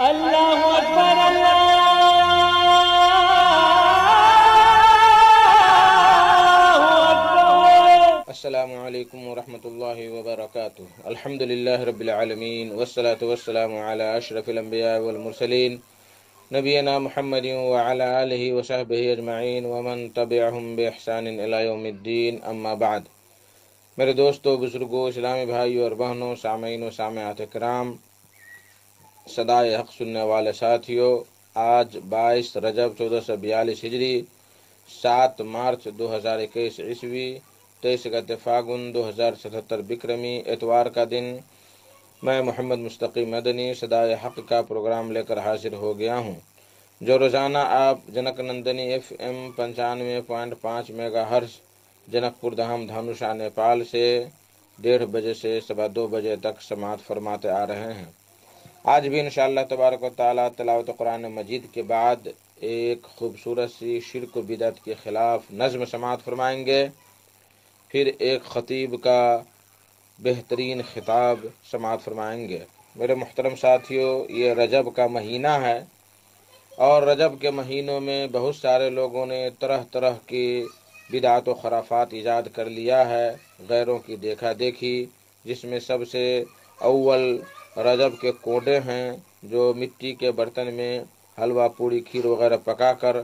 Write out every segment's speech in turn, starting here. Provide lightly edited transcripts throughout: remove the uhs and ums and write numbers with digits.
اللہ اکبر اللہ اکبر۔ السلام علیکم ورحمۃ اللہ وبرکاتہ۔ الحمدللہ رب العالمین والصلاة والسلام علی اشرف الانبیاء والمرسلین نبینا محمد وعلی آلہ وصحبہ اجمعین ومن تبعہم بإحسان الی یوم الدین، اما بعد۔ میرے دوستو، بزرگوں، اسلامی بھائیوں اور بہنوں، سامعین و سامعات کرام، صدائے حق سننے والے ساتھیوں، آج 22 رجب 1442 ہجری، 7 مارچ 2021 عیسوی، 23 گتے فاگن 2077 بکرمی اتوار کا دن، میں محمد مستقی مدنی صدائے حق کا پروگرام لے کر حاضر ہو گیا ہوں، جو روزانہ آپ Janak Nandini FM 95.5 megahertz Janakpur Dham دھنوشا Nepal سے 1:30 بجے سے 2:15 بجے تک سماعت فرماتے آ رہے ہیں۔ آج بھی انشاءاللہ تبارک و تعالی تلاوت قرآن مجید کے بعد ایک خوبصورت سی شرک و بدعت کے خلاف نظم سماعت فرمائیں گے، پھر ایک خطیب کا بہترین خطاب سماعت فرمائیں گے۔ میرے محترم ساتھیوں، یہ رجب کا مہینہ ہے، اور رجب کے مہینوں میں بہت سارے لوگوں نے طرح طرح کی بدعت و خرافات ایجاد کر لیا ہے، غیروں کی دیکھا دیکھی، جس میں سب سے اول رجب کے کوڈے ہیں، جو مٹی کے برتن میں حلوہ پوڑی کھیر وغیرہ پکا کر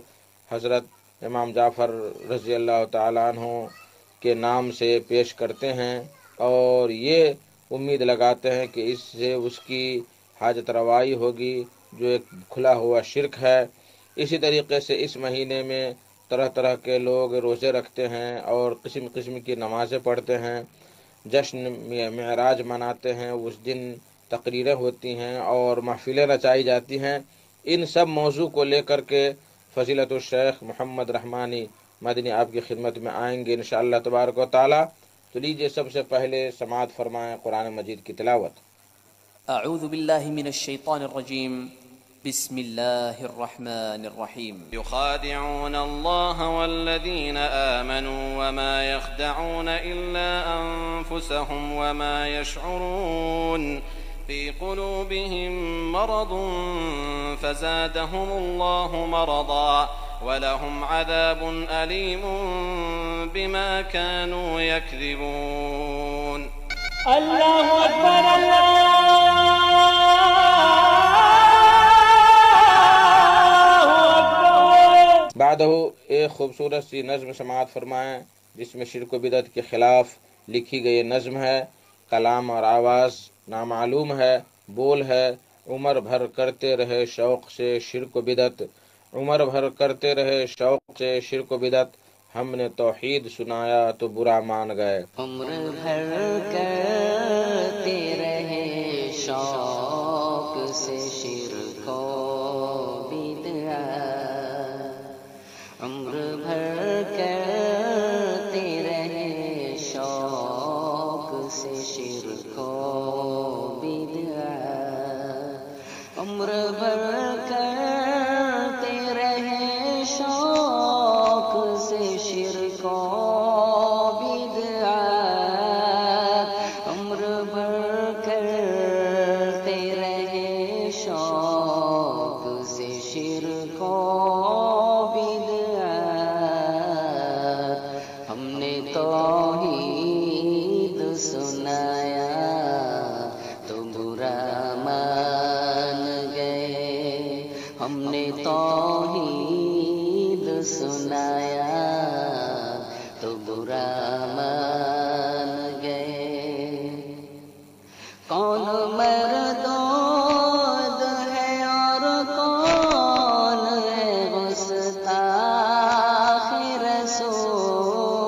حضرت امام جعفر رضی اللہ تعالیٰ عنہ کے نام سے پیش کرتے ہیں، اور یہ امید لگاتے ہیں کہ اس سے اس کی حاجت روائی ہوگی، جو ایک کھلا ہوا شرک ہے۔ اسی طریقے سے اس مہینے میں طرح طرح کے لوگ روزے رکھتے ہیں اور قسم قسم کی نمازیں پڑھتے ہیں، جشن معراج مناتے ہیں، اس دن تقریریں ہوتی ہیں اور محفلیں رچائی جاتی ہیں۔ ان سب موضوع کو لے کر کے فضیلت الشیخ محمد رحمانی مدنی آپ کی خدمت میں آئیں گے انشاءاللہ تبارک و تعالی۔ تو لیجیے سب سے پہلے سماعت فرمائیں قرآن مجید کی تلاوت۔ اعوذ باللہ من الشیطان الرجیم، بسم اللہ الرحمن الرحیم۔ يخادعون الله والذين آمنوا وما يخدعون إلا أنفسهم وما يشعرون في قلوبهم مرض فزادهم الله مرضا ولهم عذاب أليم بما كانوا يكذبون۔ اللہ اکبر اللہ اکبر۔ بعدہ ایک خوبصورت سی نظم سماعت فرمائیں، جس میں شرک و بدعت کے خلاف لکھی گئی نظم ہے، کلام اور آواز نامعلوم ہے، بول ہے: عمر بھر کرتے رہے شوق سے شرک و بدعت، عمر بھر کرتے رہے شوق سے شرک و بدعت، ہم نے توحید سنایا تو برا مان گئے۔ عمر بھر کرتے رہے شوق سے شرک و بدعت، عمر بھر کرتے رہے شوق سے شرک و بدعت، عمر بھر کرتے رہے شوق سے شرک و توحید سنایا تو برا مان گئے۔ کون مردود ہے اور کون ہے گستاخ رسول،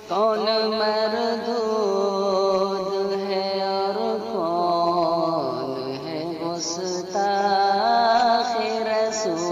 کون مردود ہے اور کون ہے گستاخ رسول،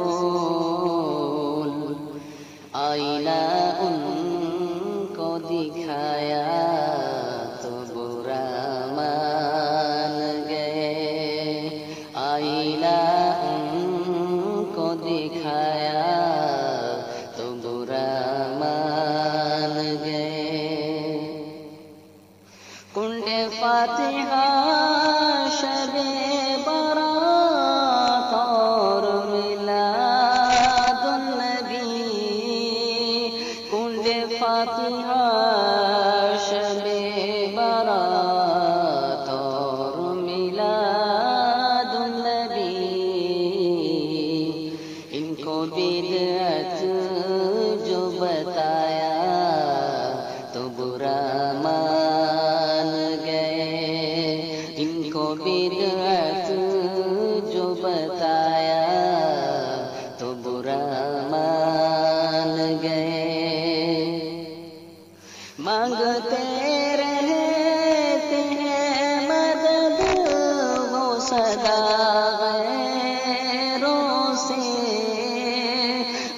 بدعت جو بتایا تو برا مان گئے مانگتے رہتے ہیں مدد وہ سدا غیروں سے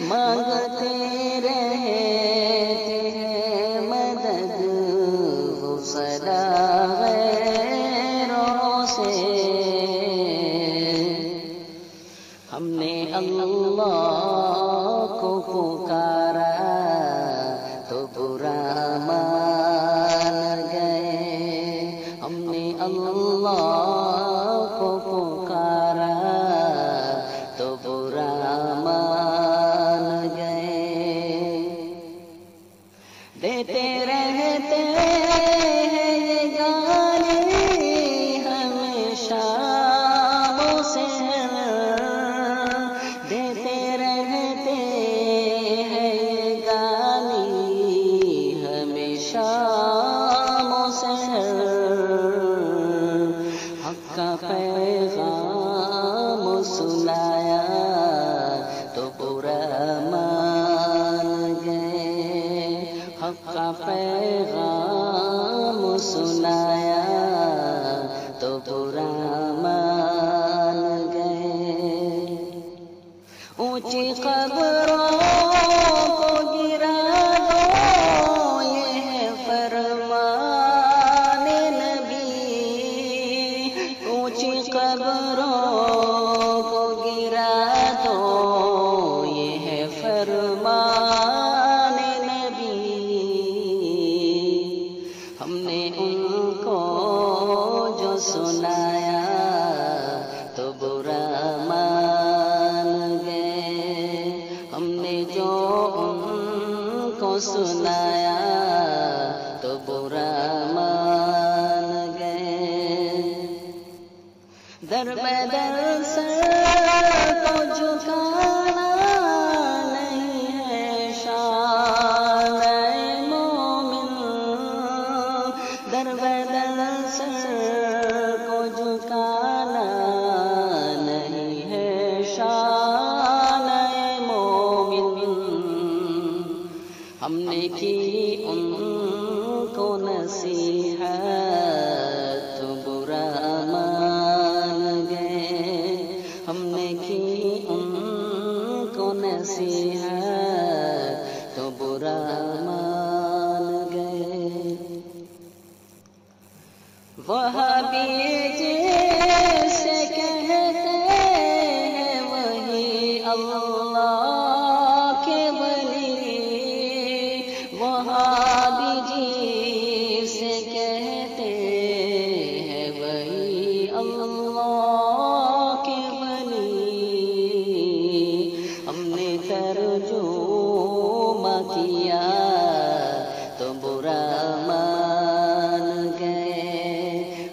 مانگتے رہتے ہیں مدد وہ سدا غیروں سے ہم نے اللہ کو پکارا تو برا مان گئے ہم نے اللہ کو پکارا تو برا مان گئے دیتے رہتے ہیں یہ گالی ہمیشہ سے دیتے رہتے ہیں یہ گالی ہمیشہ سے حق کا پیغام سنایا تو برا مان گئے حق کا پیغام سنایا تو برا مان گئے اونچی قبروں کو گرا دو یہ ہے فرمان نبی اونچی قبروں کو گرا دو یہ ہے فرمان نبی ہم نے ان کو جو سنایا تو برا مان گئے ہم نے جو ان کو سنایا تو برا مان گئے در بدر سر کو جھکانا نہیں ہے شان مومن در بدر سر کو جھکانا نہیں ہے شان مومن ہم نے کی ان کو نصیحت تو برا مان گئے ہم نے کی ان کو نصیحت تو برا مان گئے وہابی جیسے کہتے ہیں وہی اللہ کے ولی وہابی جیسے کہتے ہیں وہی اللہ کے ولی ہم نے ترجمہ کیا تو برا مان گئے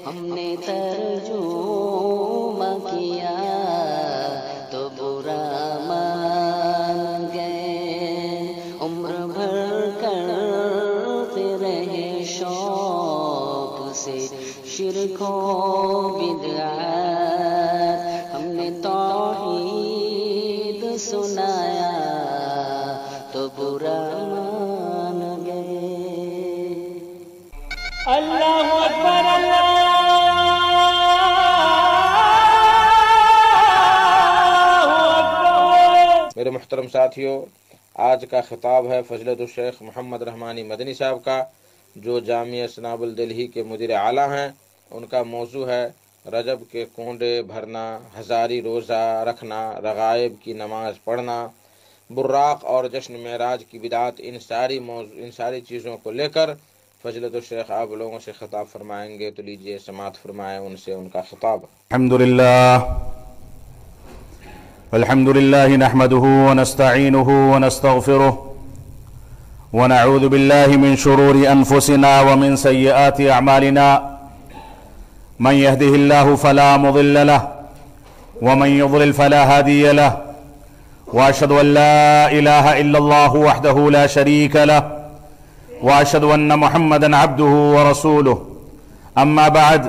ہم نے ترجمہ کیا تو برا مان گئے عمر بھر کرتے رہے شوق سے شرک و بدعت ہم نے توحید سنایا تو برا مان گئے اللہ اکبر اللہ اکبر میرے محترم ساتھیوں، آج کا خطاب ہے فضیلت الشیخ محمد رحمانی مدنی صاحب کا، جو جامعہ سناب الدلہی کے مدیر اعلیٰ ہیں۔ ان کا موضوع ہے رجب کے کونڈے بھرنا، ہزاری روزہ رکھنا، رغائب کی نماز پڑھنا، براق اور جشن معراج کی بدعات، ان ساری چیزوں کو لے کر فضیلت الشیخ آپ لوگوں سے خطاب فرمائیں گے، تو لیجئے سماعت فرمائیں ان سے ان کا خطاب۔ الحمد لله نحمده ونستعينه ونستغفره ونعوذ بالله من شرور أنفسنا ومن سيئات أعمالنا من يهده الله فلا مضل له ومن يضلل فلا هادي له وأشهد أن لا إله إلا الله وحده لا شريك له وأشهد أن محمدا عبده ورسوله أما بعد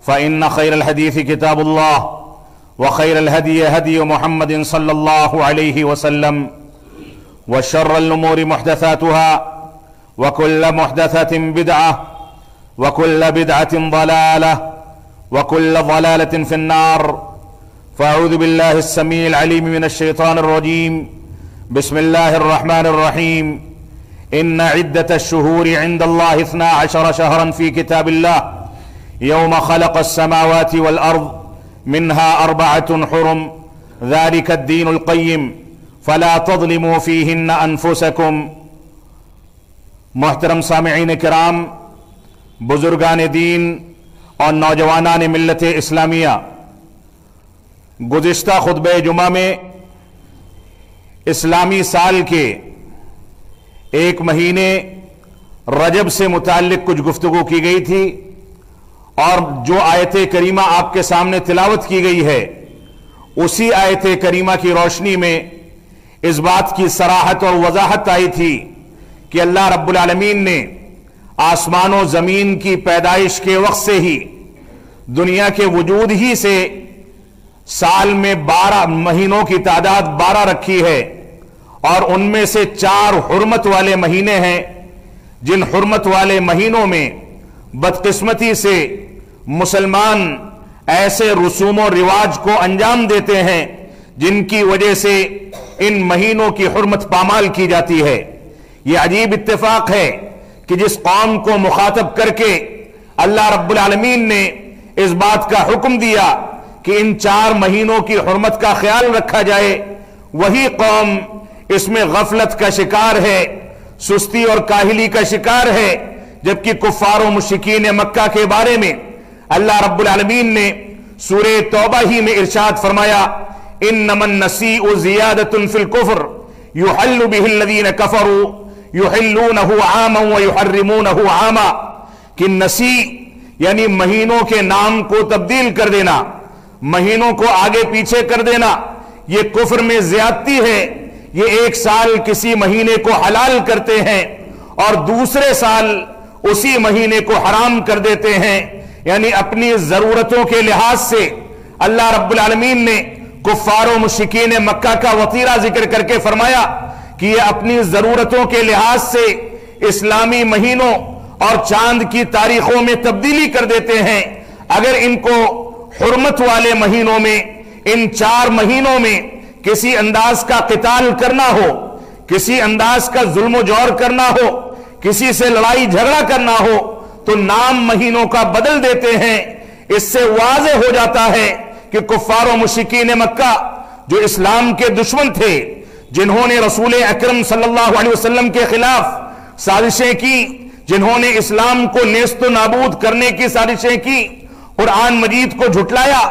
فإن خير الحديث كتاب الله وخير الهدي هدي محمد صلى الله عليه وسلم وشر الأمور محدثاتها وكل محدثة بدعة وكل بدعة ضلالة وكل ضلالة في النار. فأعوذ بالله السميع العليم من الشيطان الرجيم. بسم الله الرحمن الرحيم. إن عدة الشهور عند الله 12 شهرا في كتاب الله يوم خلق السماوات والأرض منها 4 حرم ذلك الدين القيم فلا تظلموا فيهن أنفسكم. محترم سامعین کرام، بزرگان دین اور نوجوانان ملت اسلامیہ، گزشتہ خطبہ جمعہ میں اسلامی سال کے ایک مہینے رجب سے متعلق کچھ گفتگو کی گئی تھی، اور جو آیت کریمہ آپ کے سامنے تلاوت کی گئی ہے اسی آیت کریمہ کی روشنی میں اس بات کی صراحت اور وضاحت آئی تھی کہ اللہ رب العالمین نے آسمان و زمین کی پیدائش کے وقت سے ہی دنیا کے وجود ہی سے سال میں 12 مہینوں کی تعداد 12 رکھی ہے، اور ان میں سے 4 حرمت والے مہینے ہیں، جن حرمت والے مہینوں میں بدقسمتی سے مسلمان ایسے رسوم و رواج کو انجام دیتے ہیں جن کی وجہ سے ان مہینوں کی حرمت پامال کی جاتی ہے۔ یہ عجیب اتفاق ہے کہ جس قوم کو مخاطب کر کے اللہ رب العالمین نے اس بات کا حکم دیا کہ ان 4 مہینوں کی حرمت کا خیال رکھا جائے، وہی قوم اس میں غفلت کا شکار ہے، سستی اور کاہلی کا شکار ہے، جبکہ کفار و مشرکین مکہ کے بارے میں اللہ رب العالمین نے سورہ توبہ ہی میں ارشاد فرمایا انما النسیء زیادۃ فی الکفر یحل بہ الذین کفروا یحلونہ عاما ویحرمونہ عاما، کہ نسیء یعنی مہینوں کے نام کو تبدیل کر دینا، مہینوں کو آگے پیچھے کر دینا، یہ کفر میں زیادتی ہے۔ یہ ایک سال کسی مہینے کو حلال کرتے ہیں اور دوسرے سال اسی مہینے کو حرام کر دیتے ہیں، یعنی اپنی ضرورتوں کے لحاظ سے اللہ رب العالمین نے کفار و مشرکین مکہ کا وطیرہ ذکر کر کے فرمایا کہ یہ اپنی ضرورتوں کے لحاظ سے اسلامی مہینوں اور چاند کی تاریخوں میں تبدیلی کر دیتے ہیں۔ اگر ان کو حرمت والے مہینوں میں، ان 4 مہینوں میں کسی انداز کا قتال کرنا ہو، کسی انداز کا ظلم و جور کرنا ہو، کسی سے لڑائی جھگڑا کرنا ہو، تو نام مہینوں کا بدل دیتے ہیں۔ اس سے واضح ہو جاتا ہے کہ کفار و مشرکین مکہ جو اسلام کے دشمن تھے، جنہوں نے رسول اکرم صلی اللہ علیہ وسلم کے خلاف سازشیں کی، جنہوں نے اسلام کو نیست و نابود کرنے کی سازشیں کی، قرآن مجید کو جھٹلایا،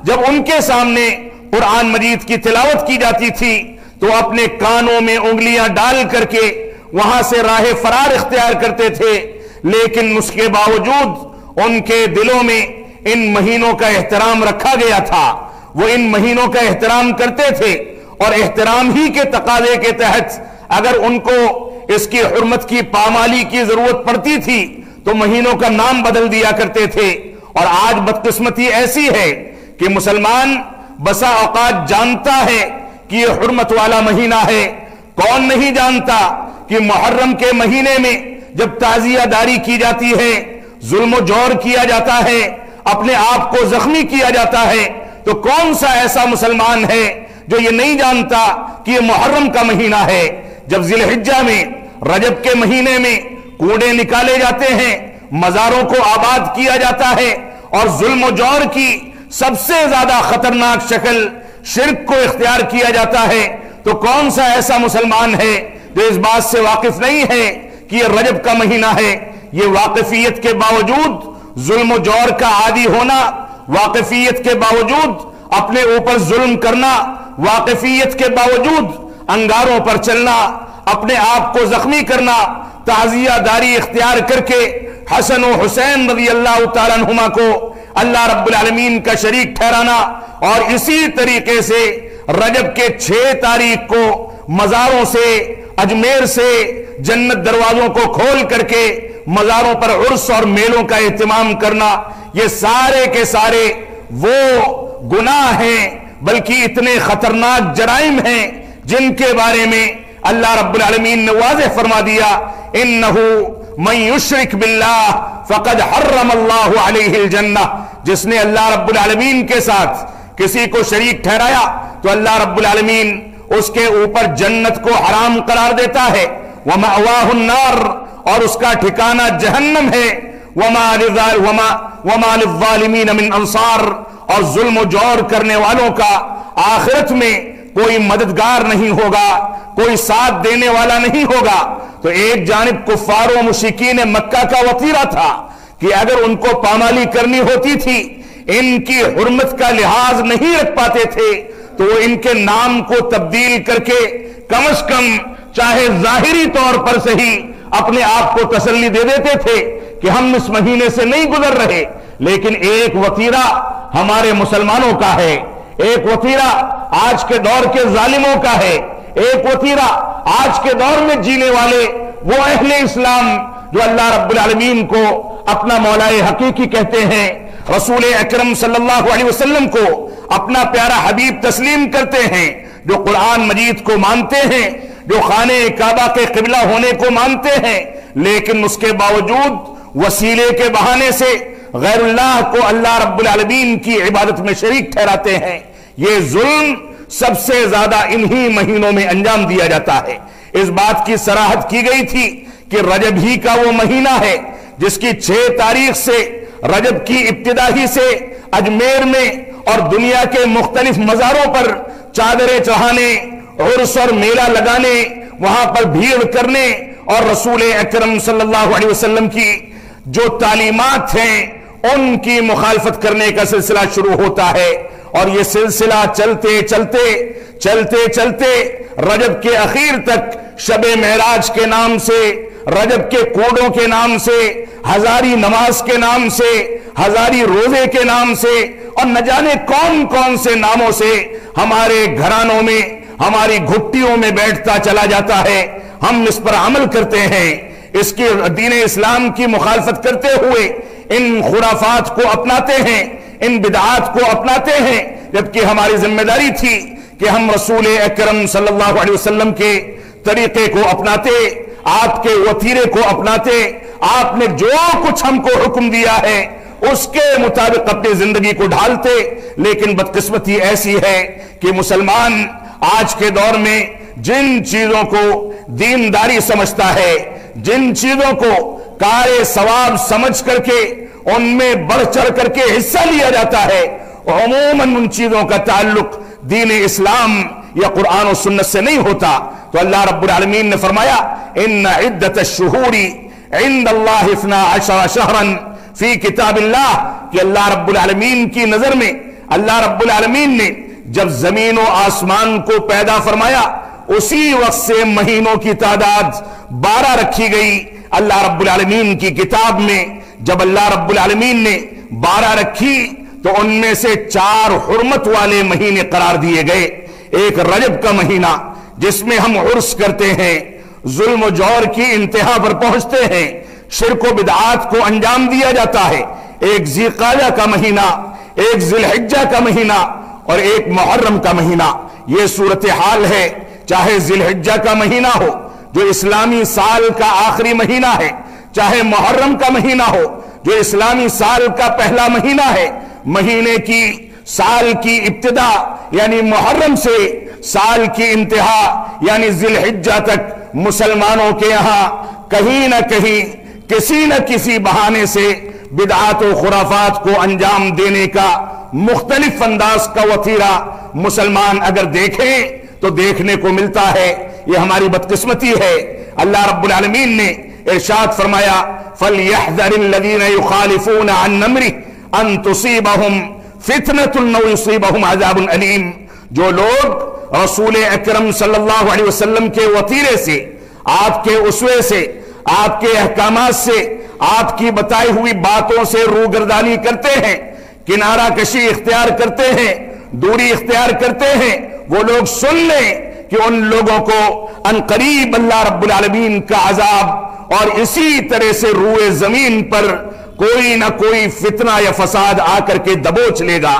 جب ان کے سامنے قرآن مجید کی تلاوت کی جاتی تھی تو اپنے کانوں میں انگلیاں ڈال کر کے وہاں سے راہ فرار اختیار کرتے تھے، لیکن اس کے باوجود ان کے دلوں میں ان مہینوں کا احترام رکھا گیا تھا، وہ ان مہینوں کا احترام کرتے تھے، اور احترام ہی کے تقاضے کے تحت اگر ان کو اس کی حرمت کی پامالی کی ضرورت پڑتی تھی تو مہینوں کا نام بدل دیا کرتے تھے۔ اور آج بدقسمتی ایسی ہے کہ مسلمان بسا اوقات جانتا ہے کہ یہ حرمت والا مہینہ ہے، کون نہیں جانتا کہ محرم کے مہینے میں جب تعزیہ داری کی جاتی ہے، ظلم و جور کیا جاتا ہے، اپنے آپ کو زخمی کیا جاتا ہے، تو کون سا ایسا مسلمان ہے جو یہ نہیں جانتا کہ یہ محرم کا مہینہ ہے؟ جب ذی الحجہ میں، رجب کے مہینے میں کوڑے نکالے جاتے ہیں، مزاروں کو آباد کیا جاتا ہے، اور ظلم و جور کی سب سے زیادہ خطرناک شکل شرک کو اختیار کیا جاتا ہے، تو کون سا ایسا مسلمان ہے جو اس بات سے واقف نہیں ہے کہ یہ رجب کا مہینہ ہے؟ یہ واقفیت کے باوجود ظلم و جور کا عادی ہونا، واقفیت کے باوجود اپنے اوپر ظلم کرنا، واقفیت کے باوجود انگاروں پر چلنا، اپنے آپ کو زخمی کرنا، تعزیہ داری اختیار کر کے حسن و حسین رضی اللہ تعالیٰ عنہما کو اللہ رب العالمین کا شریک ٹھہرانا، اور اسی طریقے سے رجب کے 6 تاریخ کو مزاروں سے، اجمیر سے جنت دروازوں کو کھول کر کے مزاروں پر عرس اور میلوں کا اہتمام کرنا، یہ سارے کے سارے وہ گناہ ہیں، بلکہ اتنے خطرناک جرائم ہیں جن کے بارے میں اللہ رب العالمین نے واضح فرما دیا، انہ من یشرک باللہ فقد حرم اللہ علیہ الجنہ، جس نے اللہ رب العالمین کے ساتھ کسی کو شریک ٹھہرایا تو اللہ رب العالمین اس کے اوپر جنت کو حرام قرار دیتا ہے، ومأواہ النار، اور اس کا ٹھکانہ جہنم ہے، وما للظالمین من انصار، اور ظلم و جور کرنے والوں کا آخرت میں کوئی مددگار نہیں ہوگا، کوئی ساتھ دینے والا نہیں ہوگا۔ تو ایک جانب کفار و مشرکین مکہ کا وتیرہ تھا کہ اگر ان کو پامالی کرنی ہوتی تھی، ان کی حرمت کا لحاظ نہیں رکھ پاتے تھے، تو وہ ان کے نام کو تبدیل کر کے کم از کم چاہے ظاہری طور پر صحیح اپنے آپ کو تسلی دے دیتے تھے کہ ہم اس مہینے سے نہیں گزر رہے۔ لیکن ایک وتیرہ ہمارے مسلمانوں کا ہے، ایک وتیرہ آج کے دور کے ظالموں کا ہے، ایک وتیرہ آج کے دور میں جینے والے وہ اہل اسلام جو اللہ رب العالمین کو اپنا مولا حقیقی کہتے ہیں، رسول اکرم صلی اللہ علیہ وسلم کو اپنا پیارا حبیب تسلیم کرتے ہیں، جو قرآن مجید کو مانتے ہیں، جو خانہ کعبہ کے قبلہ ہونے کو مانتے ہیں، لیکن اس کے باوجود وسیلے کے بہانے سے غیر اللہ کو اللہ رب العالمین کی عبادت میں شریک ٹھہراتے ہیں۔ یہ ظلم سب سے زیادہ انہی مہینوں میں انجام دیا جاتا ہے۔ اس بات کی صراحت کی گئی تھی کہ رجب ہی کا وہ مہینہ ہے جس کی 6 تاریخ سے رجب کی ابتدا ہی سے اجمیر میں اور دنیا کے مختلف مزاروں پر چادریں چڑھانے، عرس اور میلہ لگانے، وہاں پر بھیڑ کرنے اور رسول اکرم صلی اللہ علیہ وسلم کی جو تعلیمات ہیں ان کی مخالفت کرنے کا سلسلہ شروع ہوتا ہے، اور یہ سلسلہ چلتے چلتے چلتے چلتے رجب کے اخیر تک شب معراج کے نام سے، رجب کے کوڑوں کے نام سے، ہزاری نماز کے نام سے، ہزاری روزے کے نام سے، اور نہ جانے کون کون سے ناموں سے ہمارے گھرانوں میں، ہماری گھٹیوں میں بیٹھتا چلا جاتا ہے۔ ہم اس پر عمل کرتے ہیں، اس کی دین اسلام کی مخالفت کرتے ہوئے ان خرافات کو اپناتے ہیں، ان بدعات کو اپناتے ہیں، جبکہ ہماری ذمہ داری تھی کہ ہم رسول اکرم صلی اللہ علیہ وسلم کے طریقے کو اپناتے، آپ کے وتیرے کو اپناتے، آپ نے جو کچھ ہم کو حکم دیا ہے اس کے مطابق اپنی زندگی کو ڈھالتے۔ لیکن بدقسمتی ایسی ہے کہ مسلمان آج کے دور میں جن چیزوں کو دینداری سمجھتا ہے، جن چیزوں کو کار ثواب سمجھ کر کے ان میں بڑھ چڑھ کر کے حصہ لیا جاتا ہے، عموماً ان چیزوں کا تعلق دین اسلام یا قرآن و سنت سے نہیں ہوتا۔ تو اللہ رب العالمین نے فرمایا ان عدت الشہور عند اللہ 12 شہرا فی کتاب اللہ، کہ اللہ رب العالمین کی نظر میں اللہ رب العالمین نے جب زمین و آسمان کو پیدا فرمایا اسی وقت سے مہینوں کی تعداد 12 رکھی گئی۔ اللہ رب العالمین کی کتاب میں جب اللہ رب العالمین نے 12 رکھی تو ان میں سے 4 حرمت والے مہینے قرار دیے گئے۔ ایک رجب کا مہینہ جس میں ہم عرس کرتے ہیں، ظلم و جور کی انتہا پر پہنچتے ہیں، شرک و بدعات کو انجام دیا جاتا ہے۔ ایک ذی قعدہ کا مہینہ، ایک ذی الحجہ کا مہینہ اور ایک محرم کا مہینہ۔ یہ صورتحال ہے، چاہے ذی الحجہ کا مہینہ ہو جو اسلامی سال کا آخری مہینہ ہے، چاہے محرم کا مہینہ ہو جو اسلامی سال کا پہلا مہینہ ہے۔ مہینے کی سال کی ابتدا یعنی محرم سے سال کی انتہا یعنی ذی الحجہ تک مسلمانوں کے یہاں کہیں نہ کہیں کسی نہ کسی بہانے سے بدعات و خرافات کو انجام دینے کا مختلف انداز کا وتیرہ مسلمان اگر دیکھیں تو دیکھنے کو ملتا ہے۔ یہ ہماری بدقسمتی ہے۔ اللہ رب العالمین نے ارشاد فرمایا فَلْيَحْذَرِ الَّذِينَ يُخَالِفُونَ عَنْ أَمْرِهِ أَن تُصِيبَهُمْ فِتْنَةٌ أَوْ يُصِيبَهُمْ عَذَابٌ أَلِيمٌ۔ جو لوگ رسول اکرم صلی اللہ علیہ وسلم کے وتیرے سے، آپ کے اسوے سے، آپ کے احکامات سے، آپ کی بتائی ہوئی باتوں سے روگردانی کرتے ہیں، کنارہ کشی اختیار کرتے ہیں، دوری اختیار کرتے ہیں، وہ لوگ سن لیں کہ ان لوگوں کو ان قریب اللہ رب العالمین کا عذاب اور اسی طرح سے روئے زمین پر کوئی نہ کوئی فتنہ یا فساد آ کر کے دبوچ لے گا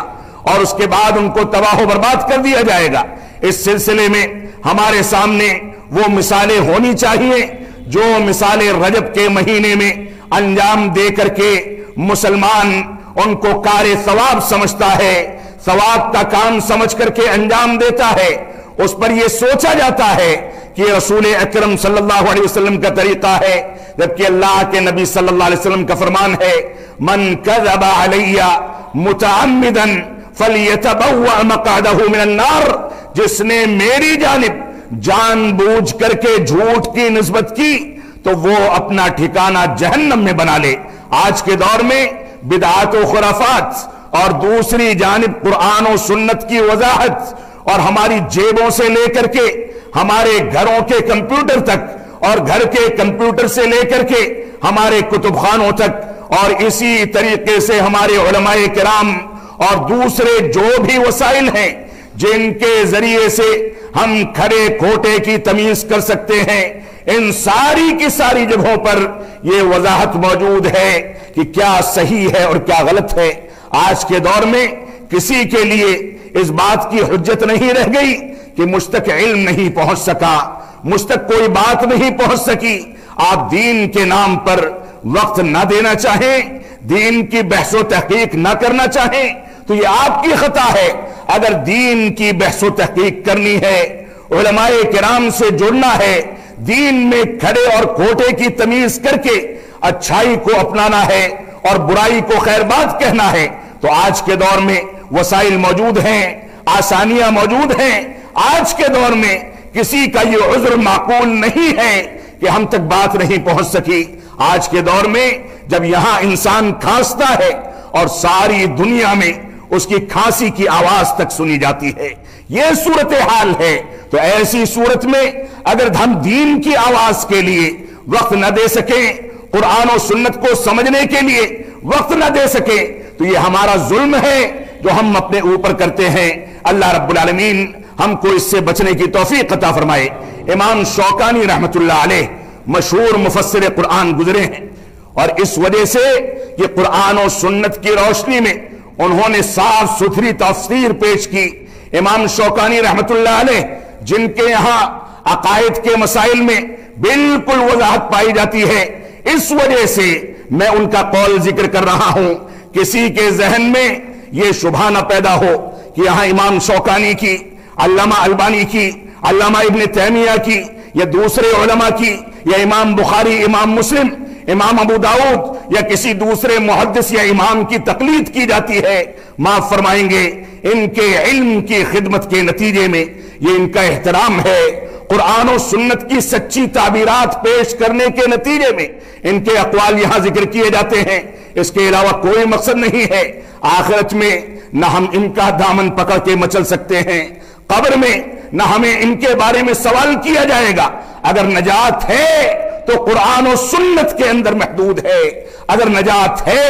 اور اس کے بعد ان کو تباہ و برباد کر دیا جائے گا۔ اس سلسلے میں ہمارے سامنے وہ مثالیں ہونی چاہیے جو مثالیں رجب کے مہینے میں انجام دے کر کے مسلمان ان کو کار ثواب سمجھتا ہے، ثواب کا کام سمجھ کر کے انجام دیتا ہے، اس پر یہ سوچا جاتا ہے کہ رسول اکرم صلی اللہ علیہ وسلم کا طریقہ ہے، جبکہ اللہ کے نبی صلی اللہ علیہ وسلم کا فرمان ہے من کذب علی متعمدا فلیتبوأ مقعدہ من النار، جس نے میری جانب جان بوجھ کر کے جھوٹ کی نسبت کی تو وہ اپنا ٹھکانہ جہنم میں بنا لے۔ آج کے دور میں بدعات و خرافات اور دوسری جانب قرآن و سنت کی وضاحت اور ہماری جیبوں سے لے کر کے ہمارے گھروں کے کمپیوٹر تک اور گھر کے کمپیوٹر سے لے کر کے ہمارے کتب خانوں تک اور اسی طریقے سے ہمارے علماء کرام اور دوسرے جو بھی وسائل ہیں جن کے ذریعے سے ہم کھڑے کھوٹے کی تمیز کر سکتے ہیں، ان ساری کی ساری جگہوں پر یہ وضاحت موجود ہے کہ کیا صحیح ہے اور کیا غلط ہے۔ آج کے دور میں کسی کے لیے اس بات کی حجت نہیں رہ گئی کہ مجھ تک علم نہیں پہنچ سکا، مجھ تک کوئی بات نہیں پہنچ سکی۔ آپ دین کے نام پر وقت نہ دینا چاہیں، دین کی بحث و تحقیق نہ کرنا چاہیں تو یہ آپ کی خطا ہے۔ اگر دین کی بحث و تحقیق کرنی ہے، علماء کرام سے جڑنا ہے، دین میں کھڑے اور کھوٹے کی تمیز کر کے اچھائی کو اپنانا ہے اور برائی کو خیر بات کہنا ہے، تو آج کے دور میں وسائل موجود ہیں، آسانیاں موجود ہیں۔ آج کے دور میں کسی کا یہ عذر معقول نہیں ہے کہ ہم تک بات نہیں پہنچ سکی۔ آج کے دور میں جب یہاں انسان کھانستا ہے اور ساری دنیا میں اس کی کھانسی کی آواز تک سنی جاتی ہے، یہ صورتحال ہے، تو ایسی صورت میں اگر ہم دین کی آواز کے لیے وقت نہ دے سکیں، قرآن و سنت کو سمجھنے کے لیے وقت نہ دے سکیں تو یہ ہمارا ظلم ہے جو ہم اپنے اوپر کرتے ہیں۔ اللہ رب العالمین ہم کو اس سے بچنے کی توفیق عطا فرمائے۔ امام شوکانی رحمت اللہ علیہ مشہور مفسر قرآن گزرے ہیں اور اس وجہ سے یہ قرآن و سنت کی روشنی میں انہوں نے صاف ستھری تفسیر پیش کی۔ امام شوکانی رحمت اللہ علیہ جن کے یہاں عقائد کے مسائل میں بالکل وضاحت پائی جاتی ہے، اس وجہ سے میں ان کا قول ذکر کر رہا ہوں۔ کسی کے ذہن میں یہ شبہ نہ پیدا ہو کہ یہاں امام شوکانی کی، علامہ البانی کی، علامہ ابن تیمیہ کی یا دوسرے علماء کی یا امام بخاری، امام مسلم، امام ابو داؤد یا کسی دوسرے محدث یا امام کی تقلید کی جاتی ہے۔ معاف فرمائیں گے، ان کے علم کی خدمت کے نتیجے میں یہ ان کا احترام ہے۔ قرآن و سنت کی سچی تعبیرات پیش کرنے کے نتیجے میں ان کے اقوال یہاں ذکر کیے جاتے ہیں، اس کے علاوہ کوئی مقصد نہیں ہے۔ آخرت میں نہ ہم ان کا دامن پکڑ کے مچل سکتے ہیں، قبر میں نہ ہمیں ان کے بارے میں سوال کیا جائے گا۔ اگر نجات ہے تو قرآن و سنت کے اندر محدود ہے، اگر نجات ہے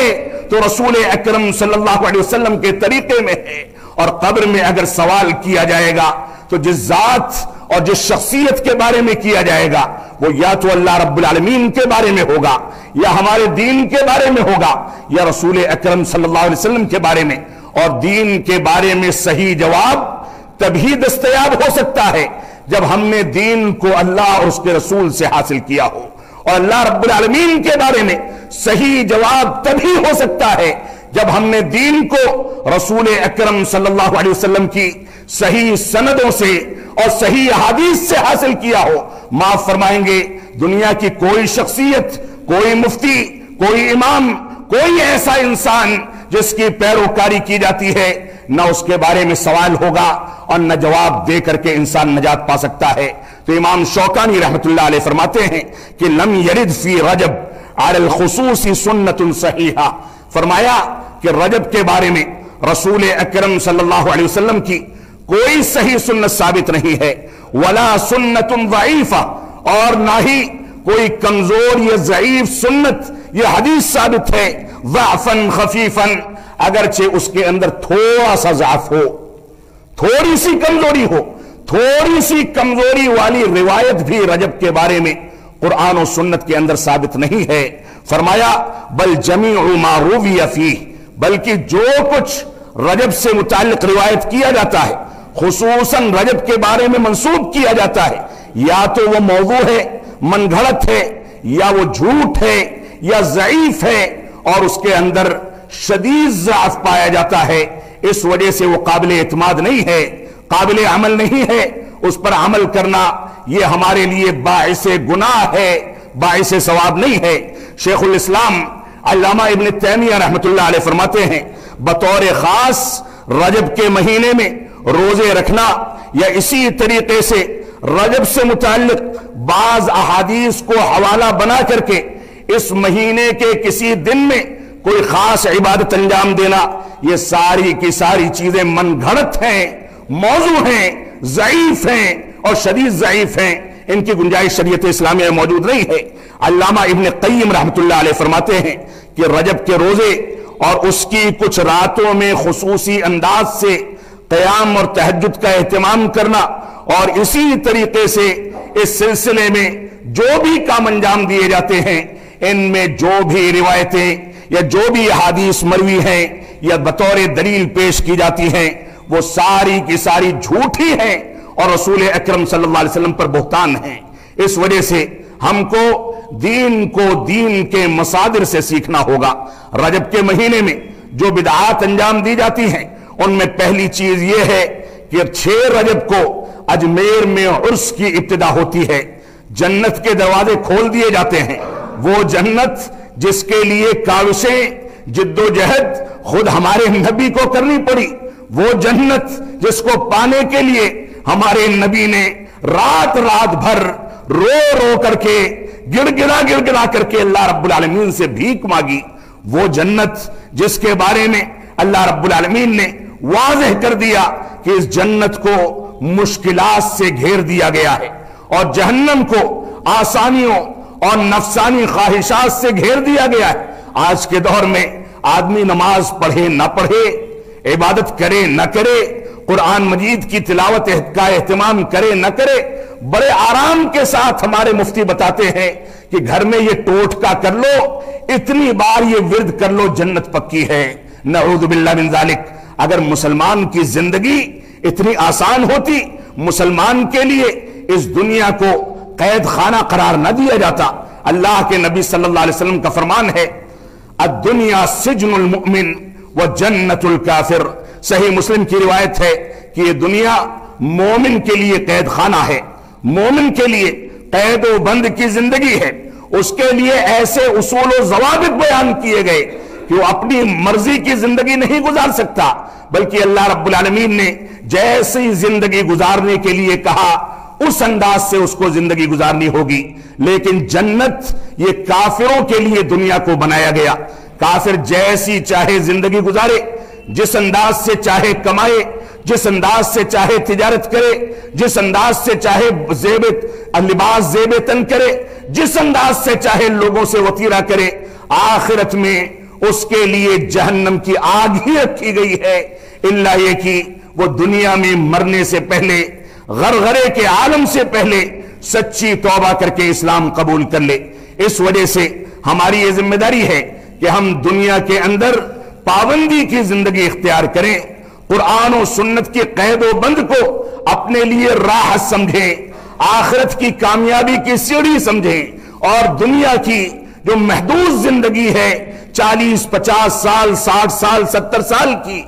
تو رسول اکرم صلی اللہ علیہ وسلم کے طریقے میں ہے، اور قبر میں اگر سوال کیا جائے گا تو جس ذات اور جس شخصیت کے بارے میں کیا جائے گا وہ یا تو اللہ رب العالمین کے بارے میں ہوگا یا ہمارے دین کے بارے میں ہوگا یا رسول اکرم صلی اللہ علیہ وسلم کے بارے میں۔ اور دین کے بارے میں صحیح جواب تبھی دستیاب ہو سکتا ہے جب ہم نے دین کو اللہ اور اس کے رسول سے حاصل کیا ہو، اور اللہ رب العالمین کے بارے میں صحیح جواب تبھی ہو سکتا ہے جب ہم نے دین کو رسول اکرم صلی اللہ علیہ وسلم کی صحیح سندوں سے اور صحیح احادیث سے حاصل کیا ہو۔ معاف فرمائیں گے، دنیا کی کوئی شخصیت، کوئی مفتی، کوئی امام، کوئی ایسا انسان جس کی پیروکاری کی جاتی ہے، نہ اس کے بارے میں سوال ہوگا اور نہ جواب دے کر کے انسان نجات پا سکتا ہے۔ تو امام شوکانی رحمت اللہ علیہ فرماتے ہیں کہ لم یرد فی رجب علی الخصوص سنت صحیحہ، فرمایا کہ رجب کے بارے میں رسول اکرم صلی اللہ علیہ وسلم کی کوئی صحیح سنت ثابت نہیں ہے، ولا سنت ضعیفہ، اور نہ ہی کوئی کمزور یا ضعیف سنت یہ حدیث ثابت ہے، ضعفا خفیفا، اگرچہ اس کے اندر تھوڑا سا ضعف ہو، تھوڑی سی کمزوری ہو، تھوڑی سی کمزوری والی روایت بھی رجب کے بارے میں قرآن و سنت کے اندر ثابت نہیں ہے۔ فرمایا بل جمیع ما روی فیہ، بلکہ جو کچھ رجب سے متعلق روایت کیا جاتا ہے، خصوصاً رجب کے بارے میں منسوب کیا جاتا ہے، یا تو وہ موضوع ہے، من گھڑت ہے، یا وہ جھوٹ ہے، یا ضعیف ہے، اور اس کے اندر شدید ضعف پایا جاتا ہے، اس وجہ سے وہ قابل اعتماد نہیں ہے، قابل عمل نہیں ہے، اس پر عمل کرنا یہ ہمارے لیے باعث گناہ ہے، باعث ثواب نہیں ہے۔ شیخ الاسلام علامہ ابن تیمیہ رحمۃ اللہ علیہ فرماتے ہیں بطور خاص رجب کے مہینے میں روزے رکھنا، یا اسی طریقے سے رجب سے متعلق بعض احادیث کو حوالہ بنا کر کے اس مہینے کے کسی دن میں کوئی خاص عبادت انجام دینا، یہ ساری کی ساری چیزیں من گھڑت ہیں، موضوع ہیں، ضعیف ہیں اور شدید ضعیف ہیں، ان کی گنجائش شریعت اسلامیہ میں موجود نہیں ہے۔ علامہ ابن قیم رحمۃ اللہ علیہ فرماتے ہیں کہ رجب کے روزے اور اس کی کچھ راتوں میں خصوصی انداز سے قیام اور تہجد کا اہتمام کرنا، اور اسی طریقے سے اس سلسلے میں جو بھی کام انجام دیے جاتے ہیں، ان میں جو بھی روایتیں یا جو بھی احادیث مروی ہیں یا بطور دلیل پیش کی جاتی ہیں، وہ ساری کی ساری جھوٹی ہیں اور رسول اکرم صلی اللہ علیہ وسلم پر بہتان ہیں۔ اس وجہ سے ہم کو دین کے مصادر سے سیکھنا ہوگا۔ رجب کے مہینے میں جو بدعات انجام دی جاتی ہیں، ان میں پہلی چیز یہ ہے کہ 6 رجب کو اجمیر میں عرس کی ابتدا ہوتی ہے، جنت کے دروازے کھول دیے جاتے ہیں۔ وہ جنت جس کے لیے کاوشیں، جد و جہد خود ہمارے نبی کو کرنی پڑی، وہ جنت جس کو پانے کے لیے ہمارے نبی نے رات بھر رو کر کے گڑ گڑا کر کے اللہ رب العالمین سے بھیک مانگی، وہ جنت جس کے بارے میں اللہ رب العالمین نے واضح کر دیا کہ اس جنت کو مشکلات سے گھیر دیا گیا ہے، اور جہنم کو آسانیوں اور نفسانی خواہشات سے گھیر دیا گیا ہے۔ آج کے دور میں آدمی نماز پڑھے نہ پڑھے، عبادت کرے نہ کرے، قرآن مجید کی تلاوت کا اہتمام کرے نہ کرے، بڑے آرام کے ساتھ ہمارے مفتی بتاتے ہیں کہ گھر میں یہ ٹوٹکا کر لو، اتنی بار یہ ورد کر لو، جنت پکی ہے۔ نعوذ باللہ من ذالک۔ اگر مسلمان کی زندگی اتنی آسان ہوتی، مسلمان کے لیے اس دنیا کو قید خانہ قرار نہ دیا جاتا۔ اللہ کے نبی صلی اللہ علیہ وسلم کا فرمان ہے الدنیا سجن المؤمن وجنت الکافر۔ صحیح مسلم کی روایت ہے کہ یہ دنیا مومن کے لیے قید خانہ ہے، مومن کے لیے قید و بند کی زندگی ہے۔ اس کے لیے ایسے اصول و ضوابط بیان کیے گئے کہ وہ اپنی مرضی کی زندگی نہیں گزار سکتا، بلکہ اللہ رب العالمین نے جیسی زندگی گزارنے کے لیے کہا اس انداز سے اس کو زندگی گزارنی ہوگی۔ لیکن جنت یہ کافروں کے لیے دنیا کو بنایا گیا۔ کافر جیسی چاہے زندگی گزارے، جس انداز سے چاہے کمائے، جس انداز سے چاہے تجارت کرے، جس انداز سے چاہے لباس زیب تن کرے، جس انداز سے چاہے لوگوں سے وطیرہ کرے، آخرت میں اس کے لیے جہنم کی آگ ہی رکھی گئی ہے، الا یہ کہ وہ دنیا میں مرنے سے پہلے، غرغرے کے عالم سے پہلے سچی توبہ کر کے اسلام قبول کر لے۔ اس وجہ سے ہماری یہ ذمہ داری ہے کہ ہم دنیا کے اندر پابندی کی زندگی اختیار کریں، قرآن و سنت کی قید و بند کو اپنے لیے راہ سمجھیں، آخرت کی کامیابی کی سیڑھی سمجھیں، اور دنیا کی جو محدود زندگی ہے 40 50 سال 60 سال 70 سال کی،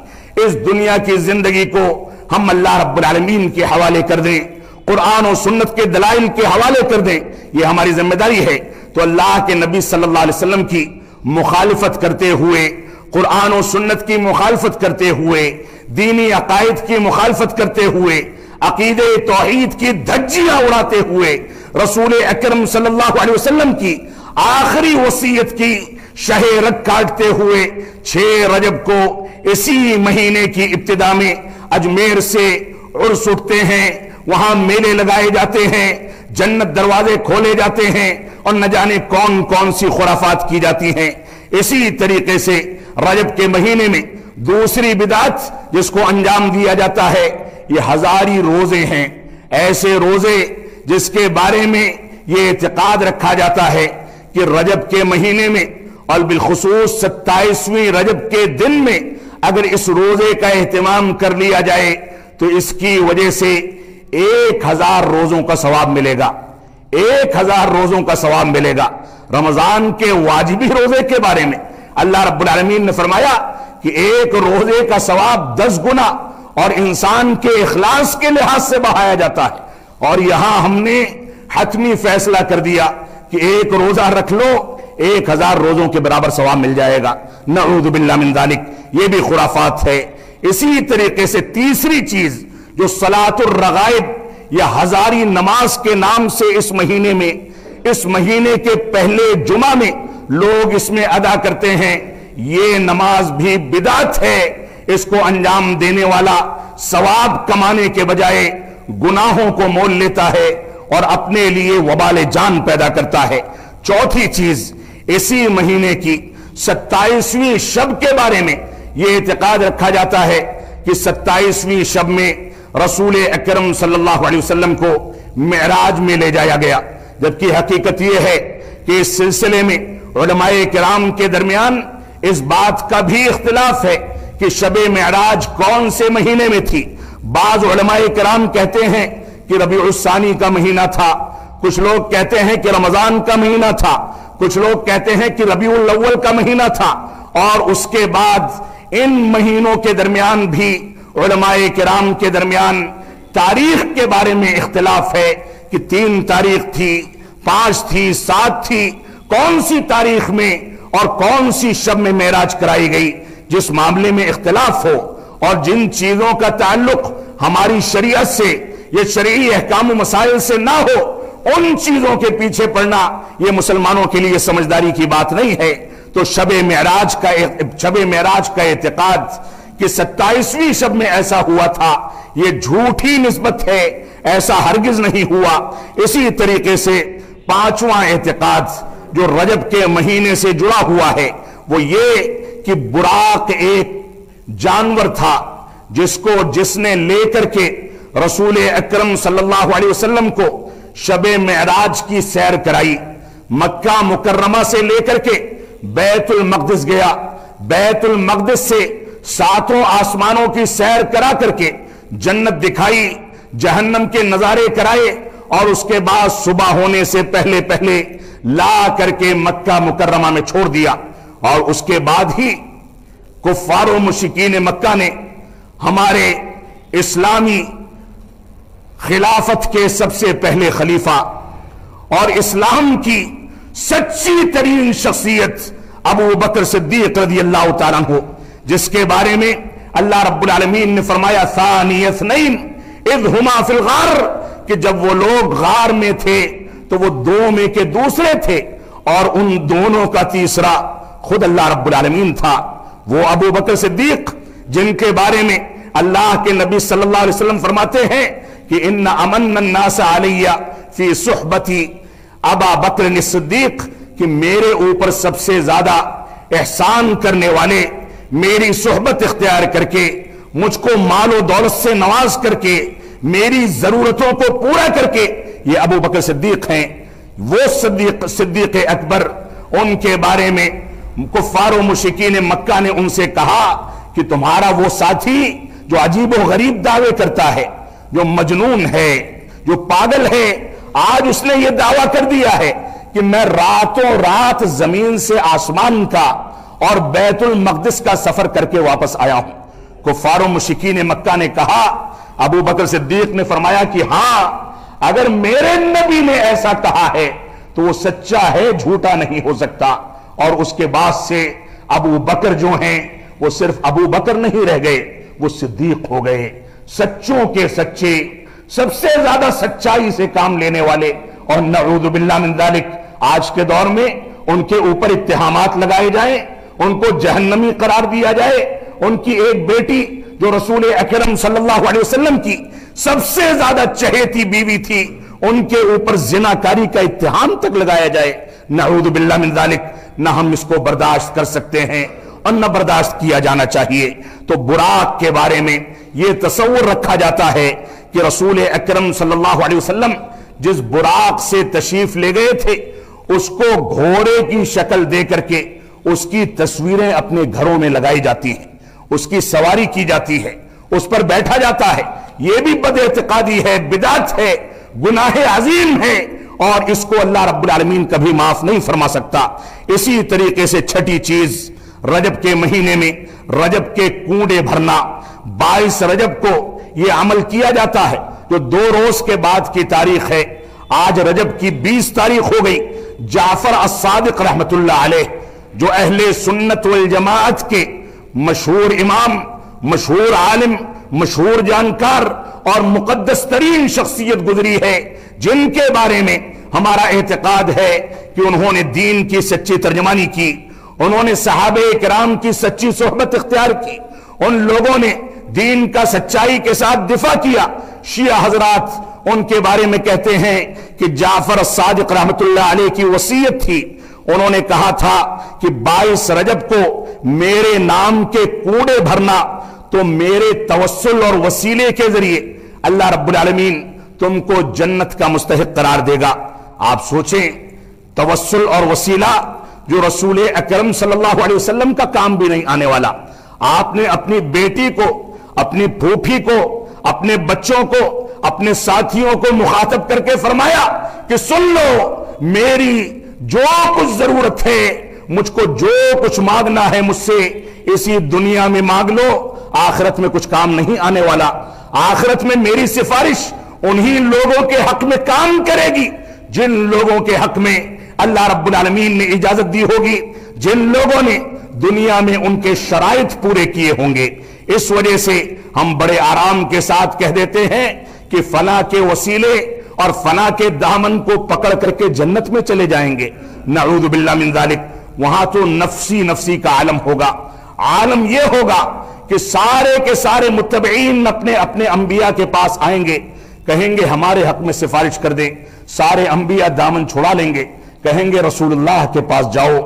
اس دنیا کی زندگی کو ہم اللہ رب العالمین کے حوالے کر دیں، قرآن و سنت کے دلائل کے حوالے کر دیں، یہ ہماری ذمہ داری ہے۔ تو اللہ کے نبی صلی اللہ علیہ وسلم کی مخالفت کرتے ہوئے، قرآن و سنت کی مخالفت کرتے ہوئے، دینی عقائد کی مخالفت کرتے ہوئے، عقیدہ توحید کی دھجیاں اڑاتے ہوئے، رسول اکرم صلی اللہ علیہ وسلم کی آخری وصیت کی شہ رگ کاٹتے ہوئے 6 رجب کو اسی مہینے کی ابتدا میں اجمیر سے عرس اٹھتے ہیں، وہاں میلے لگائے جاتے ہیں، جنت دروازے کھولے جاتے ہیں، اور نہ جانے کون کون سی خرافات کی جاتی ہیں۔ اسی طریقے سے رجب کے مہینے میں دوسری بدعت جس کو انجام دیا جاتا ہے، یہ ہزاری روزے ہیں، ایسے روزے جس کے بارے میں یہ اعتقاد رکھا جاتا ہے کہ رجب کے مہینے میں اور بالخصوص 27ویں رجب کے دن میں اگر اس روزے کا اہتمام کر لیا جائے تو اس کی وجہ سے 1000 روزوں کا ثواب ملے گا، 1000 روزوں کا ثواب ملے گا۔ رمضان کے واجبی روزے کے بارے میں اللہ رب العالمین نے فرمایا کہ ایک روزے کا ثواب 10 گنا اور انسان کے اخلاص کے لحاظ سے بڑھایا جاتا ہے، اور یہاں ہم نے حتمی فیصلہ کر دیا کہ ایک روزہ رکھ لو 1000 روزوں کے برابر ثواب مل جائے گا۔ نعوذ باللہ من ذالک، یہ بھی خرافات ہے۔ اسی طریقے سے تیسری چیز جو صلاۃ الرغائب یا ہزاری نماز کے نام سے اس مہینے کے پہلے جمعہ میں لوگ اس میں ادا کرتے ہیں، یہ نماز بھی بدعت ہے۔ اس کو انجام دینے والا ثواب کمانے کے بجائے گناہوں کو مول لیتا ہے اور اپنے لیے وبال جان پیدا کرتا ہے۔ چوتھی چیز، اسی مہینے کی 27ویں شب کے بارے میں یہ اعتقاد رکھا جاتا ہے کہ 27ویں شب میں رسول اکرم صلی اللہ علیہ وسلم کو معراج میں لے جایا گیا، جبکہ حقیقت یہ ہے کہ اس سلسلے میں علماء کرام کے درمیان اس بات کا بھی اختلاف ہے کہ شب معراج کون سے مہینے میں تھی۔ بعض علماء کرام کہتے ہیں کہ ربیع الثانی کا مہینہ تھا، کچھ لوگ کہتے ہیں کہ رمضان کا مہینہ تھا، کچھ لوگ کہتے ہیں کہ ربیع الاول کا مہینہ تھا، اور اس کے بعد ان مہینوں کے درمیان بھی علماء کرام کے درمیان تاریخ کے بارے میں اختلاف ہے کہ 3 تاریخ تھی، 5 تھی، 7 تھی، کون سی تاریخ میں اور کون سی شب میں معراج کرائی گئی۔ جس معاملے میں اختلاف ہو اور جن چیزوں کا تعلق ہماری شریعت سے یہ شرعی احکام و مسائل سے نہ ہو، ان چیزوں کے پیچھے پڑنا یہ مسلمانوں کے لیے سمجھداری کی بات نہیں ہے۔ تو شب معراج کا اعتقاد کہ 27ویں شب میں ایسا ہوا تھا، یہ جھوٹی نسبت ہے، ایسا ہرگز نہیں ہوا۔ اسی طریقے سے 5واں اعتقاد جو رجب کے مہینے سے جڑا ہوا ہے وہ یہ کہ براق ایک جانور تھا جس نے لے کر کے رسول اکرم صلی اللہ علیہ وسلم کو شب معراج کی سیر کرائی، مکہ مکرمہ سے لے کر کے بیت المقدس گیا، بیت المقدس سے 7 آسمانوں کی سیر کرا کر کے جنت دکھائی، جہنم کے نظارے کرائے، اور اس کے بعد صبح ہونے سے پہلے لا کر کے مکہ مکرمہ میں چھوڑ دیا۔ اور اس کے بعد ہی کفار و مشرکین مکہ نے ہمارے اسلامی خلافت کے سب سے پہلے خلیفہ اور اسلام کی سچی ترین شخصیت ابو بکر صدیق رضی اللہ تعالیٰ عنہ، جس کے بارے میں اللہ رب العالمین نے فرمایا ثانی اثنین اذ ہما فی الغار، کہ جب وہ لوگ غار میں تھے تو وہ 2 میں کے دوسرے تھے، اور ان دونوں کا تیسرا خود اللہ رب العالمین تھا۔ وہ ابو بکر صدیق جن کے بارے میں اللہ کے نبی صلی اللہ علیہ وسلم فرماتے ہیں کہ ان امن الناس علی فی صحبتی ابا بکر الصدیق، کہ میرے اوپر سب سے زیادہ احسان کرنے والے، میری صحبت اختیار کر کے، مجھ کو مال و دولت سے نواز کر کے، میری ضرورتوں کو پورا کر کے، یہ ابو بکر صدیق ہیں۔ وہ صدیق اکبر، ان کے بارے میں کفار و مشرکین مکہ نے ان سے کہا کہ تمہارا وہ ساتھی جو عجیب و غریب دعوے کرتا ہے، جو مجنون ہے، جو پاگل ہے، آج اس نے یہ دعویٰ کر دیا ہے کہ میں راتوں رات زمین سے آسمان کا اور بیت المقدس کا سفر کر کے واپس آیا ہوں۔ کفار و مشرکین مکہ نے کہا، ابو بکر صدیق نے فرمایا کہ ہاں، اگر میرے نبی نے ایسا کہا ہے تو وہ سچا ہے، جھوٹا نہیں ہو سکتا۔ اور اس کے بعد سے ابو بکر جو ہیں وہ صرف ابو بکر نہیں رہ گئے، وہ صدیق ہو گئے، سچوں کے سچے، سب سے زیادہ سچائی سے کام لینے والے۔ اور نعوذ باللہ من ذالک، آج کے دور میں ان کے اوپر اتہامات لگائے جائیں، ان کو جہنمی قرار دیا جائے، ان کی ایک بیٹی جو رسول اکرم صلی اللہ علیہ وسلم کی سب سے زیادہ چہیتی بیوی تھی، ان کے اوپر زناکاری کا اتہام تک لگایا جائے، نعوذ باللہ من ذالک، نہ ہم اس کو برداشت کر سکتے ہیں اور نہ برداشت کیا جانا چاہیے۔ تو براق کے بارے میں یہ تصور رکھا جاتا ہے کہ رسول اکرم صلی اللہ علیہ وسلم جس براق سے تشریف لے گئے تھے اس کو گھوڑے کی شکل دے کر کے اس کی تصویریں اپنے گھروں میں لگائی جاتی ہیں، اس کی سواری کی جاتی ہے، اس پر بیٹھا جاتا ہے. یہ بھی بد اعتقادی ہے، بدعت ہے، گناہ عظیم ہے، اور اس کو اللہ رب العالمین کبھی معاف نہیں فرما سکتا. اسی طریقے سے چھٹی چیز، رجب کے مہینے میں رجب کے کنڈے بھرنا. 22 رجب کو یہ عمل کیا جاتا ہے جو 2 روز کے بعد کی تاریخ ہے. آج رجب کی 20 تاریخ ہو گئی. جعفر الصادق رحمت اللہ علیہ جو اہل سنت والجماعت کے مشہور امام، مشہور عالم، مشہور جانکار اور مقدس ترین شخصیت گزری ہے، جن کے بارے میں ہمارا اعتقاد ہے کہ انہوں نے دین کی سچی ترجمانی کی، انہوں نے صحابہ کرام کی سچی صحبت اختیار کی، ان لوگوں نے دین کا سچائی کے ساتھ دفاع کیا. شیعہ حضرات ان کے بارے میں کہتے ہیں کہ جعفر الصادق رحمت اللہ علیہ کی وصیت تھی، انہوں نے کہا تھا کہ 22 رجب کو میرے نام کے کوڑے بھرنا تو میرے توسل اور وسیلے کے ذریعے اللہ رب العالمین تم کو جنت کا مستحق قرار دے گا. آپ سوچیں، توسل اور وسیلہ جو رسول اکرم صلی اللہ علیہ وسلم کا کام بھی نہیں آنے والا، آپ نے اپنی بیٹی کو، اپنی پھوپھی کو، اپنے بچوں کو، اپنے ساتھیوں کو مخاطب کر کے فرمایا کہ سن لو، میری جو کچھ ضرورت ہے، مجھ کو جو کچھ مانگنا ہے مجھ سے اسی دنیا میں مانگ لو، آخرت میں کچھ کام نہیں آنے والا. آخرت میں میری سفارش انہی لوگوں کے حق میں کام کرے گی جن لوگوں کے حق میں اللہ رب العالمین نے اجازت دی ہوگی، جن لوگوں نے دنیا میں ان کے شرائط پورے کیے ہوں گے. اس وجہ سے ہم بڑے آرام کے ساتھ کہہ دیتے ہیں کہ فلاں کے وسیلے اور فلاں کے دامن کو پکڑ کر کے جنت میں چلے جائیں گے. نعوذ باللہ من ذالک. وہاں تو نفسی نفسی کا عالم ہوگا. عالم یہ ہوگا کہ سارے کے سارے متبعین اپنے اپنے انبیاء کے پاس آئیں گے، کہیں گے ہمارے حق میں سفارش کر دیں. سارے انبیاء دامن چھڑا لیں گے، کہیں گے رسول اللہ کے پاس جاؤ،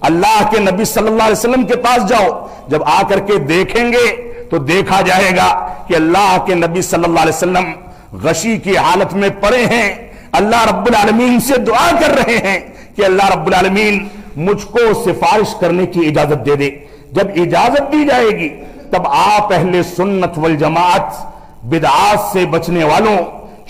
اللہ کے نبی صلی اللہ علیہ وسلم کے پاس جاؤ. جب آ کر کے دیکھیں گے تو دیکھا جائے گا کہ اللہ کے نبی صلی اللہ علیہ وسلم غشی کی حالت میں پڑے ہیں، اللہ رب العالمین سے دعا کر رہے ہیں کہ اللہ رب العالمین مجھ کو سفارش کرنے کی اجازت دے دے. جب اجازت دی جائے گی تب آپ اہل سنت والجماعت، بدعات سے بچنے والوں،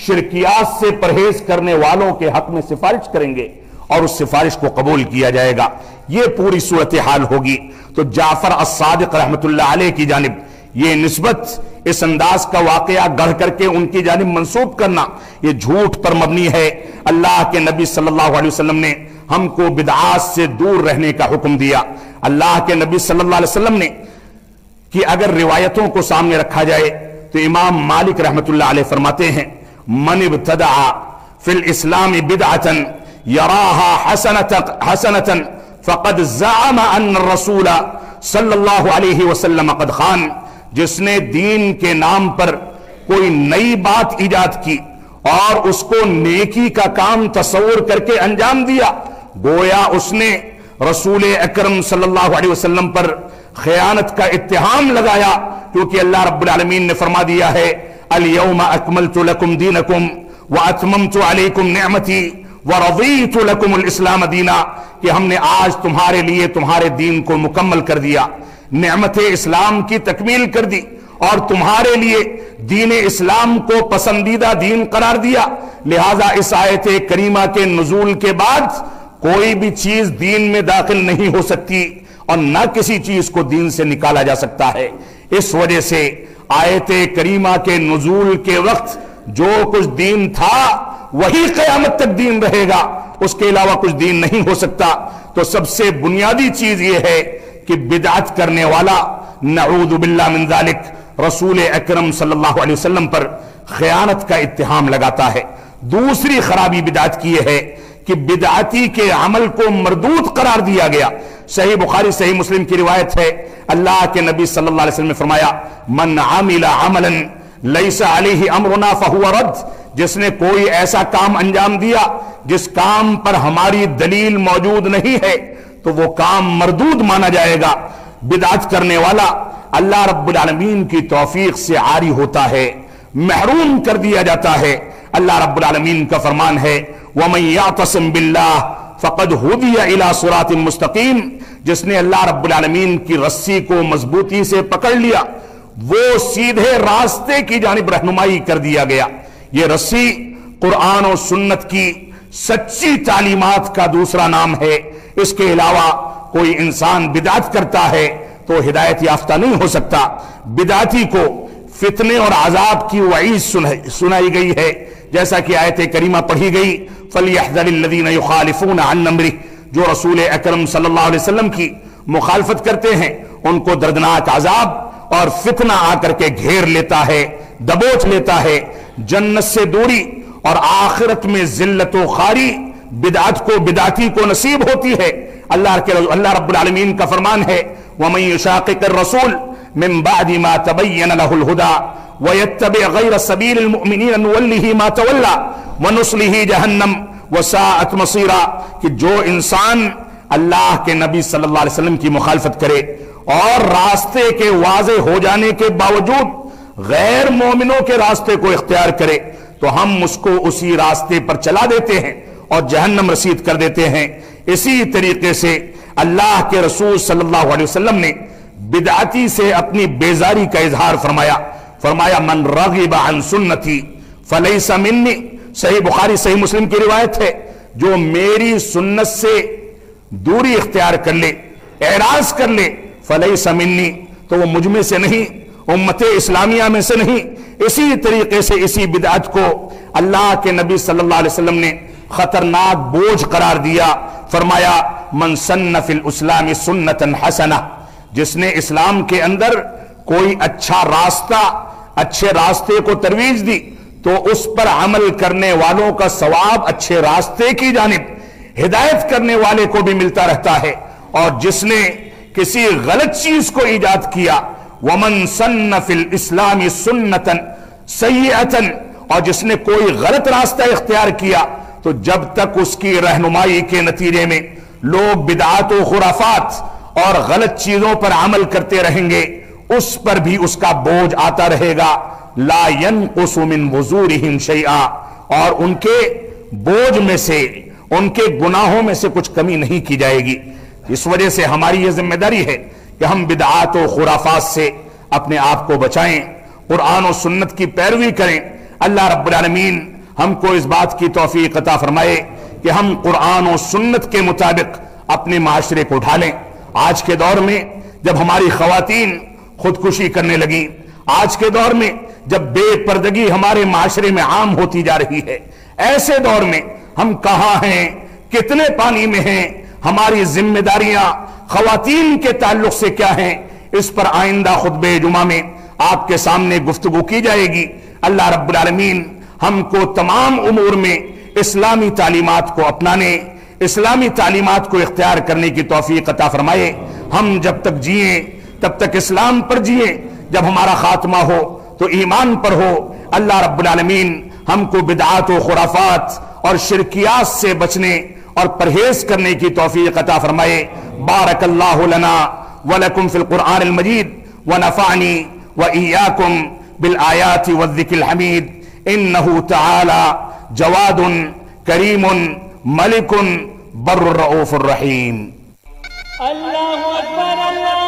شرکیات سے پرہیز کرنے والوں کے حق میں سفارش کریں گے اور اس سفارش کو قبول کیا جائے گا. یہ پوری صورتحال ہوگی. تو جعفر الصادق رحمت اللہ علیہ کی جانب یہ نسبت، اس انداز کا واقعہ گڑھ کر کے ان کی جانب منسوب کرنا، یہ جھوٹ پر مبنی ہے. اللہ کے نبی صلی اللہ علیہ وسلم نے ہم کو بدعات سے دور رہنے کا حکم دیا. اللہ کے نبی صلی اللہ علیہ وسلم نے کہ اگر روایتوں کو سامنے رکھا جائے تو امام مالک رحمت اللہ علیہ فرماتے ہیں من ابتدع فی الاسلام بدعتا یراها حسنة فقد زعم ان الرسول صلی اللہ علیہ وسلم قد خان. جس نے دین کے نام پر کوئی نئی بات ایجاد کی اور اس کو نیکی کا کام تصور کر کے انجام دیا، گویا اس نے رسول اکرم صلی اللہ علیہ وسلم پر خیانت کا اتہام لگایا، کیونکہ اللہ رب العالمین نے فرما دیا ہے الیوم اکملت لکم دینکم واتممت علیکم نعمتی ورضیت لکم الاسلام دینا، کہ ہم نے آج تمہارے لیے تمہارے دین کو مکمل کر دیا، نعمت اسلام کی تکمیل کر دی اور تمہارے لیے دین اسلام کو پسندیدہ دین قرار دیا. لہذا اس آیت کریمہ کے نزول کے بعد کوئی بھی چیز دین میں داخل نہیں ہو سکتی اور نہ کسی چیز کو دین سے نکالا جا سکتا ہے. اس وجہ سے آیت کریمہ کے نزول کے وقت جو کچھ دین تھا وہی قیامت تک دین رہے گا، اس کے علاوہ کچھ دین نہیں ہو سکتا. تو سب سے بنیادی چیز یہ ہے کہ بدعت کرنے والا نعوذ باللہ من ذالک رسول اکرم صلی اللہ علیہ وسلم پر خیانت کا اتہام لگاتا ہے. دوسری خرابی بدعت کی یہ ہے کہ بدعتی کے عمل کو مردود قرار دیا گیا. صحیح بخاری صحیح مسلم کی روایت ہے، اللہ کے نبی صلی اللہ علیہ وسلم نے فرمایا من عمل عملا لیس علیہ امرنا فہو رد. جس نے کوئی ایسا کام انجام دیا جس کام پر ہماری دلیل موجود نہیں ہے تو وہ کام مردود مانا جائے گا. بدعت کرنے والا اللہ رب العالمین کی توفیق سے عاری ہوتا ہے، محروم کر دیا جاتا ہے. اللہ رب العالمین کا فرمان ہے وَمَن يَعْتَصِم بِاللَّهِ فَقَدْ هُدِيَ إِلَى صِرَاطٍ مُسْتَقِيم، جس نے اللہ رب العالمین کی رسی کو مضبوطی سے پکڑ لیا وہ سیدھے راستے کی جانب رہنمائی کر دیا گیا۔ یہ رسی قرآن و سنت کی سچی تعلیمات کا دوسرا نام ہے۔ اس کے علاوہ کوئی انسان بدعت کرتا ہے تو ہدایت یافتہ نہیں ہو سکتا۔ بدعتی کو فتنے اور عذاب کی وعید سنائی گئی ہے، جیسا کہ آیت کریمہ پڑھی گئی فَلْيَحْذَرِ الَّذِينَ يُخَالِفُونَ عَنْ أَمْرِهِ، جو رسول اکرم صلی اللہ علیہ وسلم کی مخالفت کرتے ہیں ان کو دردناک عذاب اور فتنہ آ کر کے گھیر لیتا ہے، دبوچ لیتا ہے، جنت سے دوری اور آخرت میں ذلت و خواری بدعت کو بدعتی کو نصیب ہوتی ہے۔ اللہ رب العالمین کا فرمان ہے وَمَن يُشَاقِقِ الرَّسُولَ مِن بَعْدِ مَا تَبَيَّنَ لَهُ الْهُدَى وَيَتَّبِعْ غَيْرَ سَبِيلِ الْمُؤْمِنِينَ نُوَلِّهِ مَا تَوَلَّى وَنُصْلِهِ جَهَنَّمَ وَسَاءَتْ مَصِيرًا، کہ جو انسان اللہ کے نبی صلی اللہ علیہ وسلم کی مخالفت کرے اور راستے کے واضح ہو جانے کے باوجود غیر مومنوں کے راستے کو اختیار کرے تو ہم اس کو اسی راستے پر چلا دیتے ہیں اور جہنم رسید کر دیتے ہیں۔ اسی طریقے سے اللہ کے رسول صلی اللہ علیہ وسلم نے بدعتی سے اپنی بیزاری کا اظہار فرمایا من رغب عن سنتی فلیس منی، صحیح بخاری صحیح مسلم کی روایت ہے، جو میری سنت سے دوری اختیار کر لے، اعراض کر لے، فلیس منی، تو وہ مجھ میں سے نہیں، امت اسلامیہ میں سے نہیں۔ اسی طریقے سے اسی بدعت کو اللہ کے نبی صلی اللہ علیہ وسلم نے خطرناک بوجھ قرار دیا، فرمایا من سن فی الاسلام سنتا حسنہ، جس نے اسلام کے اندر کوئی اچھا راستہ، اچھے راستے کو ترویج دی تو اس پر عمل کرنے والوں کا ثواب اچھے راستے کی جانب ہدایت کرنے والے کو بھی ملتا رہتا ہے، اور جس نے کسی غلط چیز کو ایجاد کیا ومن سن فی الاسلام سنتا سیئتا، اور جس نے کوئی غلط راستہ اختیار کیا تو جب تک اس کی رہنمائی کے نتیجے میں لوگ بدعات و خرافات اور غلط چیزوں پر عمل کرتے رہیں گے اس پر بھی اس کا بوجھ آتا رہے گا، لا ينقص من وزورہم شیئا، اور ان کے بوجھ میں سے، ان کے گناہوں میں سے کچھ کمی نہیں کی جائے گی۔ اس وجہ سے ہماری یہ ذمہ داری ہے کہ ہم بدعات و خرافات سے اپنے آپ کو بچائیں، قرآن و سنت کی پیروی کریں۔ اللہ رب العالمین ہم کو اس بات کی توفیق عطا فرمائے کہ ہم قرآن و سنت کے مطابق اپنے معاشرے کو ڈھالیں۔ آج کے دور میں جب ہماری خواتین خودکشی کرنے لگیں، آج کے دور میں جب بے پردگی ہمارے معاشرے میں عام ہوتی جا رہی ہے، ایسے دور میں ہم کہاں ہیں، کتنے پانی میں ہیں، ہماری ذمہ داریاں خواتین کے تعلق سے کیا ہیں، اس پر آئندہ خطبہ جمعہ میں آپ کے سامنے گفتگو کی جائے گی۔ اللہ رب العالمین ہم کو تمام امور میں اسلامی تعلیمات کو اپنانے، اسلامی تعلیمات کو اختیار کرنے کی توفیق عطا فرمائے۔ ہم جب تک جئیں تب تک اسلام پر جئیں، جب ہمارا خاتمہ ہو تو ایمان پر ہو۔ اللہ رب العالمین ہم کو بدعات و خرافات اور شرکیات سے بچنے اور پرہیز کرنے کی توفیق عطا فرمائے۔ بارک اللہ لنا ولکم فی القرآن المجید ونفعنی وإیاکم بالآیات والذکر الحمید، انہ تعالی جواد کریم ملک بر الرؤوف الرحیم۔ اللہ اکبر اللہ